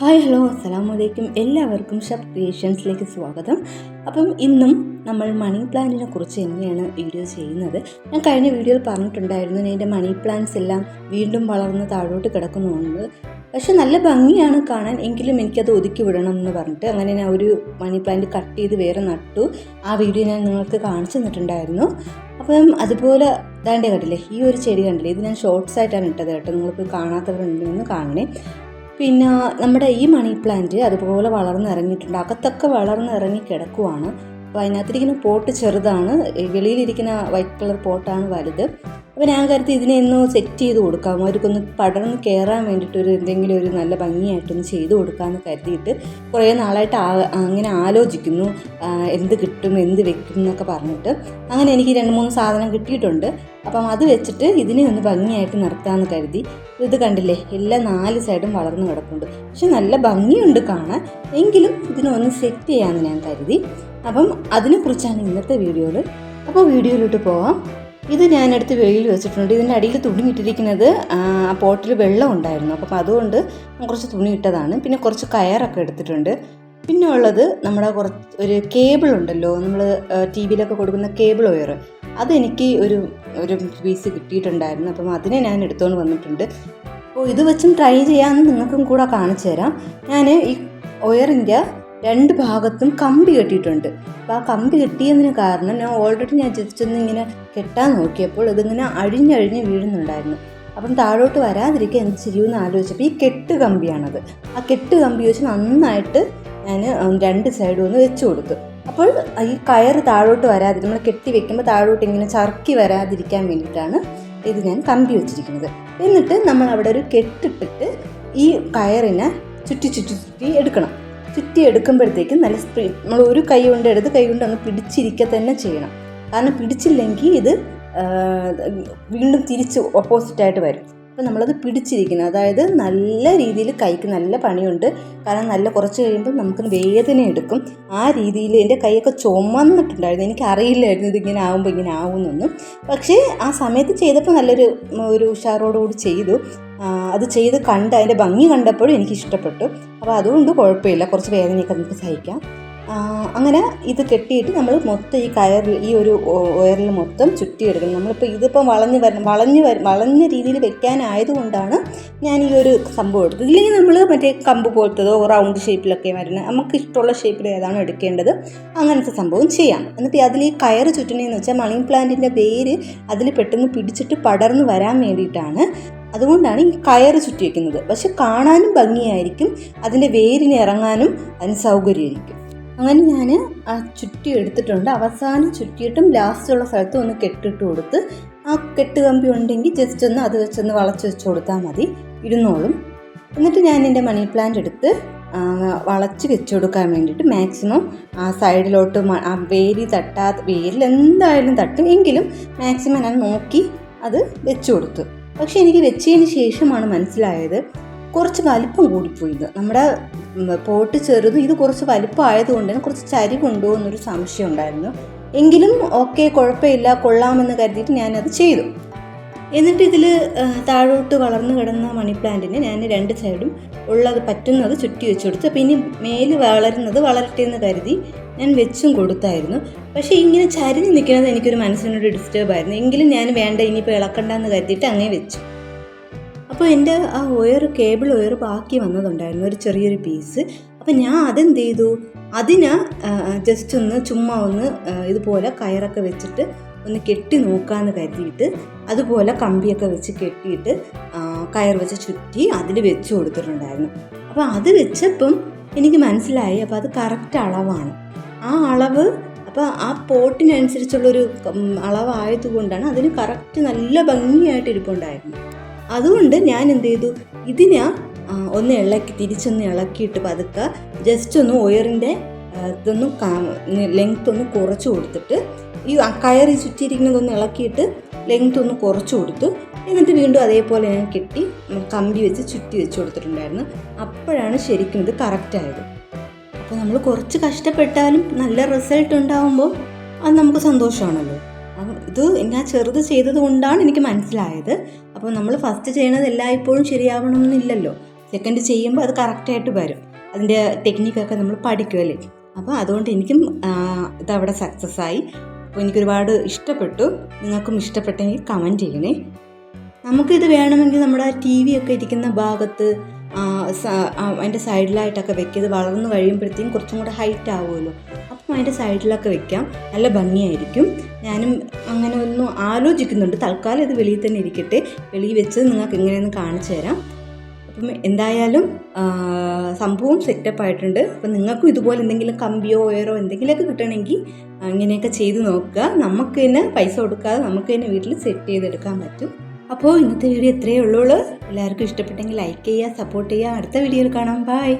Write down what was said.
Hi hello അസ്സലാമലൈക്കും. എല്ലാവർക്കും ഷബ് ക്രിയേഷൻസിലേക്ക് സ്വാഗതം. അപ്പം ഇന്നും നമ്മൾ മണി പ്ലാന്റിനെ കുറിച്ച് തന്നെയാണ് വീഡിയോ ചെയ്യുന്നത്. ഞാൻ കഴിഞ്ഞ വീഡിയോയിൽ പറഞ്ഞിട്ടുണ്ടായിരുന്നു എൻ്റെ മണി പ്ലാന്റ്സ് എല്ലാം വീണ്ടും വളർന്ന് താഴോട്ട് കിടക്കുന്നുണ്ട്. പക്ഷെ നല്ല ഭംഗിയാണ് കാണാൻ, എങ്കിലും എനിക്കത് ഒതുക്കി വിടണം എന്ന് പറഞ്ഞിട്ട് അങ്ങനെ ഞാൻ ഒരു മണി പ്ലാന്റ് കട്ട് ചെയ്ത് വേറെ നട്ടു. ആ വീഡിയോ ഞാൻ നിങ്ങൾക്ക് കാണിച്ചു തന്നിട്ടുണ്ടായിരുന്നു. അപ്പം അതുപോലെ ദാണ്ടേ കണ്ടില്ലേ, ഈ ഒരു ചെടി കണ്ടില്ലേ, ഇത് ഞാൻ ഷോർട്സ് ആയിട്ടാണ് ഇട്ടത് കേട്ടോ. നിങ്ങൾക്ക് കാണാത്തവരുണ്ടെന്ന് കാണണേ. പിന്നെ നമ്മുടെ ഈ മണി പ്ലാന്റ് അതുപോലെ വളർന്നിറങ്ങിയിട്ടുണ്ട്. അകത്തൊക്കെ വളർന്നിറങ്ങി കിടക്കുവാണ്. അപ്പോൾ അതിനകത്തിരിക്കുന്ന പോട്ട് ചെറുതാണ്, വെളിയിലിരിക്കുന്ന വൈറ്റ് കളർ പോട്ടാണ് വലുത്. അപ്പോൾ ഞാൻ കരുതി ഇതിനെ ഒന്ന് സെറ്റ് ചെയ്ത് കൊടുക്കാം, അവർക്കൊന്ന് പടർന്ന് കയറാൻ വേണ്ടിയിട്ട് എന്തെങ്കിലും ഒരു നല്ല ഭംഗിയായിട്ടൊന്ന് ചെയ്ത് കൊടുക്കാമെന്ന് കരുതിയിട്ട് കുറേ നാളായിട്ട് അങ്ങനെ ആലോചിക്കുന്നു, എന്ത് കിട്ടും എന്ത് വെക്കും എന്നൊക്കെ പറഞ്ഞിട്ട്. അങ്ങനെ എനിക്ക് 2-3 സാധനം കിട്ടിയിട്ടുണ്ട്. അപ്പം അത് വെച്ചിട്ട് ഇതിനെ ഒന്ന് ഭംഗിയായിട്ട് നിർത്താമെന്ന് കരുതി. ഇത് കണ്ടില്ലേ, എല്ലാ 4 സൈഡും വളർന്നു കിടപ്പുണ്ട്. പക്ഷെ നല്ല ഭംഗിയുണ്ട് കാണാൻ, എങ്കിലും ഇതിനൊന്ന് സെറ്റ് ചെയ്യാമെന്ന് ഞാൻ കരുതി. അപ്പം അതിനെക്കുറിച്ചാണ് ഇന്നത്തെ വീഡിയോയിൽ. അപ്പോൾ വീഡിയോയിലോട്ട് പോവാം. ഇത് ഞാനെടുത്ത് വെളിയിൽ വെച്ചിട്ടുണ്ട്. ഇതിൻ്റെ അടിയിൽ തുണി ഇട്ടിരിക്കുന്നത് ആ പോട്ടിൽ വെള്ളം ഉണ്ടായിരുന്നു, അപ്പം അതുകൊണ്ട് കുറച്ച് തുണി ഇട്ടതാണ്. പിന്നെ കുറച്ച് കയറൊക്കെ എടുത്തിട്ടുണ്ട്. പിന്നെ ഉള്ളത് നമ്മുടെ ഒരു കേബിൾ ഉണ്ടല്ലോ, നമ്മൾ TV-യിലൊക്കെ കൊടുക്കുന്ന കേബിൾ വയർ, അതെനിക്ക് ഒരു പീസ് കിട്ടിയിട്ടുണ്ടായിരുന്നു. അപ്പം അതിനെ ഞാൻ എടുത്തുകൊണ്ട് വന്നിട്ടുണ്ട്. അപ്പോൾ ഇത് വെച്ചും ട്രൈ ചെയ്യാമെന്ന് നിങ്ങൾക്കും കൂടെ കാണിച്ചു തരാം. ഞാൻ ഈ വയറിൻ്റെ 2 ഭാഗത്തും കമ്പി കെട്ടിയിട്ടുണ്ട്. അപ്പോൾ ആ കമ്പി കെട്ടിയതിന് കാരണം ഞാൻ ജസ്റ്റ് ഒന്ന് ഇങ്ങനെ കെട്ടാൻ നോക്കിയപ്പോൾ ഇതിങ്ങനെ അഴിഞ്ഞഴിഞ്ഞ് വീഴുന്നുണ്ടായിരുന്നു. അപ്പം താഴോട്ട് വരാതിരിക്കുക എന്ത് ചെയ്യുമെന്ന് ആലോചിച്ചപ്പോൾ ഈ കെട്ട് കമ്പിയാണത്. ആ കെട്ട് കമ്പി വെച്ച് നന്നായിട്ട് ഞാൻ 2 സൈഡും ഒന്ന് വെച്ച് കൊടുത്തു. അപ്പോൾ ഈ കയറ് താഴോട്ട് വരാതിരിക്കും, നമ്മൾ കെട്ടി വെക്കുമ്പോൾ താഴോട്ട് ഇങ്ങനെ ചറുക്കി വരാതിരിക്കാൻ വേണ്ടിയിട്ടാണ് ഇത് ഞാൻ കമ്പി വെച്ചിരിക്കുന്നത്. എന്നിട്ട് നമ്മൾ അവിടെ ഒരു കെട്ടിട്ടിട്ട് ഈ കയറിനെ ചുറ്റി എടുക്കണം. ചുറ്റി എടുക്കുമ്പോഴത്തേക്കും നല്ല നമ്മൾ ഒരു കൈ കൊണ്ട് എടുത്ത് കൈ കൊണ്ട് അങ്ങ് പിടിച്ചിരിക്കുക തന്നെ ചെയ്യണം. കാരണം പിടിച്ചില്ലെങ്കിൽ ഇത് വീണ്ടും തിരിച്ച് ഓപ്പോസിറ്റായിട്ട് വരും. അപ്പോൾ നമ്മളത് പിടിച്ചിരിക്കണം. അതായത് നല്ല രീതിയിൽ കൈക്ക് നല്ല പണിയുണ്ട്. കാരണം നല്ല കുറച്ച് കഴിയുമ്പോൾ നമുക്ക് വേദന എടുക്കും. ആ രീതിയിൽ എൻ്റെ കൈയൊക്കെ ചുമന്നിട്ടുണ്ടായിരുന്നു. എനിക്കറിയില്ലായിരുന്നു ഇതിങ്ങനെ ആകുമ്പോൾ ഇങ്ങനെ ആവുമെന്നൊന്നും. പക്ഷേ ആ സമയത്ത് ചെയ്തപ്പോൾ നല്ലൊരു ഉഷാറോടുകൂടി ചെയ്തു. അത് ചെയ്ത് അതിൻ്റെ ഭംഗി കണ്ടപ്പോഴും എനിക്ക് ഇഷ്ടപ്പെട്ടു. അപ്പോൾ അതുകൊണ്ട് കുഴപ്പമില്ല, കുറച്ച് വേദനയൊക്കെ നമുക്ക് സഹിക്കാം. അങ്ങനെ ഇത് കെട്ടിയിട്ട് നമ്മൾ മൊത്തം ഈ ഒരു വയറിൽ മൊത്തം ചുറ്റിയെടുക്കണം. ഇതിപ്പോൾ വളഞ്ഞ രീതിയിൽ വെക്കാനായതുകൊണ്ടാണ് ഞാൻ ഈ ഒരു സംഭവം എടുത്തത്. ഇല്ലെങ്കിൽ നമ്മൾ മറ്റേ കമ്പ് പോലത്തതോ റൗണ്ട് ഷേപ്പിലൊക്കെ വരുന്നത്, നമുക്ക് ഇഷ്ടമുള്ള ഷേപ്പിൽ ഏതാണ് എടുക്കേണ്ടത് അങ്ങനത്തെ സംഭവം ചെയ്യാം. എന്നിട്ട് അതിൽ ഈ കയറ് ചുറ്റണേന്ന് വെച്ചാൽ മണി പ്ലാന്റിൻ്റെ വേര് അതിൽ പെട്ടെന്ന് പിടിച്ചിട്ട് പടർന്ന് വരാൻ വേണ്ടിയിട്ടാണ്. അതുകൊണ്ടാണ് ഈ കയറ് ചുറ്റി വയ്ക്കുന്നത്. പക്ഷെ കാണാനും ഭംഗിയായിരിക്കും, അതിൻ്റെ വേരിന് ഇറങ്ങാനും അതിന് സൗകര്യമായിരിക്കും. അങ്ങനെ ഞാൻ ആ ചുറ്റി എടുത്തിട്ടുണ്ട്. അവസാനം ചുറ്റിയിട്ടും ലാസ്റ്റുള്ള സ്ഥലത്ത് ഒന്ന് കെട്ടിട്ട് കൊടുത്ത്, ആ കെട്ട് കമ്പി ഉണ്ടെങ്കിൽ ജസ്റ്റ് ഒന്ന് അത് വെച്ചൊന്ന് വളച്ച് വെച്ച് കൊടുത്താൽ മതി, ഇരുന്നോളും. എന്നിട്ട് ഞാൻ എൻ്റെ മണി പ്ലാന്റ് എടുത്ത് വളച്ച് വെച്ച് കൊടുക്കാൻ വേണ്ടിയിട്ട് മാക്സിമം ആ സൈഡിലോട്ട് ആ വേരിൽ എന്തായാലും തട്ടും, എങ്കിലും മാക്സിമം ഞാൻ നോക്കി അത് വെച്ച് കൊടുത്തു. പക്ഷെ എനിക്ക് വെച്ചതിന് ശേഷമാണ് മനസ്സിലായത് കുറച്ച് വലിപ്പം കൂടിപ്പോയത്. നമ്മുടെ പോട്ട് ചെറുത്, ഇത് കുറച്ച് വലിപ്പം ആയതുകൊണ്ട് തന്നെ കുറച്ച് ചരിവുണ്ടോ എന്നൊരു സംശയം ഉണ്ടായിരുന്നു. എങ്കിലും ഓക്കെ, കുഴപ്പമില്ല, കൊള്ളാമെന്ന് കരുതിയിട്ട് ഞാനത് ചെയ്തു. എന്നിട്ട് ഇതിൽ താഴോട്ട് വളർന്നു കിടന്ന മണി പ്ലാന്റിന് ഞാൻ 2 സൈഡും പറ്റുന്നത് ചുറ്റി വെച്ച് കൊടുത്തു. പിന്നെ മേല് വളരട്ടെ എന്ന് കരുതി ഞാൻ വെച്ചും കൊടുത്തായിരുന്നു. പക്ഷേ ഇങ്ങനെ ചരിഞ്ഞ് നിൽക്കുന്നത് എനിക്കൊരു മനസ്സിനൊരു ഡിസ്റ്റർബായിരുന്നു. എങ്കിലും ഞാൻ വേണ്ട, ഇനിയിപ്പോൾ ഇളക്കണ്ടെന്ന് കരുതിയിട്ട് അങ്ങനെ വെച്ചു. അപ്പോൾ എൻ്റെ ആ കേബിൾ വയർ ബാക്കി വന്നതുണ്ടായിരുന്നു, ഒരു ചെറിയൊരു പീസ്. അപ്പോൾ ഞാൻ അതെന്ത് ചെയ്തു, അതിനെ ജസ്റ്റ് ചുമ്മാ ഇതുപോലെ കയറൊക്കെ വെച്ചിട്ട് ഒന്ന് കെട്ടി നോക്കാമെന്ന് കരുതിയിട്ട് അതുപോലെ കമ്പിയൊക്കെ വെച്ച് കെട്ടിയിട്ട് കയർ വെച്ച് ചുറ്റി അതിൽ വെച്ച് കൊടുത്തിട്ടുണ്ടായിരുന്നു. അപ്പോൾ അത് വെച്ചപ്പം എനിക്ക് മനസ്സിലായി, അപ്പോൾ അത് കറക്റ്റ് അളവാണ്. ആ അളവ് അപ്പോൾ ആ പോട്ടിനനുസരിച്ചുള്ളൊരു അളവായതുകൊണ്ടാണ് അതിന് കറക്റ്റ് നല്ല ഭംഗിയായിട്ട് ഇരിപ്പുണ്ടായിരുന്നു. അതുകൊണ്ട് ഞാൻ എന്ത് ചെയ്തു, ഇതിനെ തിരിച്ചൊന്ന് ഇളക്കിയിട്ട് പതുക്കെ ജസ്റ്റ് ഒന്ന് വയറിൻ്റെ ലെങ്ത് ഒന്ന് കുറച്ച് കൊടുത്തിട്ട് ഈ കയറി ചുറ്റിയിരിക്കുന്നതൊന്ന് ഇളക്കിയിട്ട് ലെങ്ത് ഒന്ന് കുറച്ച് കൊടുത്തു. എന്നിട്ട് വീണ്ടും അതേപോലെ ഞാൻ കെട്ടി കമ്പി വെച്ച് ചുറ്റി വെച്ച് കൊടുത്തിട്ടുണ്ടായിരുന്നു. അപ്പോഴാണ് ശരിക്കും ഇത് കറക്റ്റായത്. അപ്പോൾ നമ്മൾ കുറച്ച് കഷ്ടപ്പെട്ടാലും നല്ല റിസൾട്ട് ഉണ്ടാകുമ്പോൾ അത് നമുക്ക് സന്തോഷമാണല്ലോ. ഇത് ഞാൻ ചെറുത് ചെയ്തത് കൊണ്ടാണ് എനിക്ക് മനസ്സിലായത്. അപ്പോൾ നമ്മൾ ഫസ്റ്റ് ചെയ്യണത് എല്ലായ്പ്പോഴും ശരിയാവണമെന്നില്ലല്ലോ. സെക്കൻഡ് ചെയ്യുമ്പോൾ അത് കറക്റ്റായിട്ട് വരും. അതിൻ്റെ ടെക്നിക്കൊക്കെ നമ്മൾ പഠിക്കുമല്ലേ. അപ്പോൾ അതുകൊണ്ട് എനിക്കും ഇതവിടെ സക്സസ് ആയി. അപ്പോൾ എനിക്കൊരുപാട് ഇഷ്ടപ്പെട്ടു. നിങ്ങൾക്കും ഇഷ്ടപ്പെട്ടെങ്കിൽ കമൻറ്റ് ചെയ്യണേ. നമുക്കിത് വേണമെങ്കിൽ നമ്മുടെ TV ഒക്കെ ഇരിക്കുന്ന ഭാഗത്ത് അതിൻ്റെ സൈഡിലായിട്ടൊക്കെ വെക്കുക. ഇത് വളർന്നു കഴിയുമ്പോഴത്തേക്കും കുറച്ചും കൂടെ ഹൈറ്റ് ആവുമല്ലോ. അപ്പം അതിൻ്റെ സൈഡിലൊക്കെ വെക്കാം, നല്ല ഭംഗിയായിരിക്കും. ഞാനും അങ്ങനെ ഒന്നും ആലോചിക്കുന്നുണ്ട്. തൽക്കാലം ഇത് വെളിയിൽ തന്നെ ഇരിക്കട്ടെ. വെളിയിൽ വെച്ച് നിങ്ങൾക്ക് എങ്ങനെയെന്ന് കാണിച്ചു തരാം. അപ്പം എന്തായാലും സംഭവം സെറ്റപ്പ് ആയിട്ടുണ്ട്. അപ്പം നിങ്ങൾക്കും ഇതുപോലെ എന്തെങ്കിലും കമ്പിയോ വയറോ എന്തെങ്കിലുമൊക്കെ കിട്ടണമെങ്കിൽ ഇങ്ങനെയൊക്കെ ചെയ്ത് നോക്കുക. നമുക്ക് തന്നെ പൈസ കൊടുക്കാതെ നമുക്ക് തന്നെ വീട്ടിൽ സെറ്റ് ചെയ്തെടുക്കാൻ പറ്റും. അപ്പോൾ ഇന്നത്തെ വീഡിയോ ഇത്രയേ ഉള്ളൂ. എല്ലാവർക്കും ഇഷ്ടപ്പെട്ടെങ്കിൽ ലൈക്ക് ചെയ്യുക, സപ്പോർട്ട് ചെയ്യുക. അടുത്ത വീഡിയോയിൽ കാണാം. ബൈ.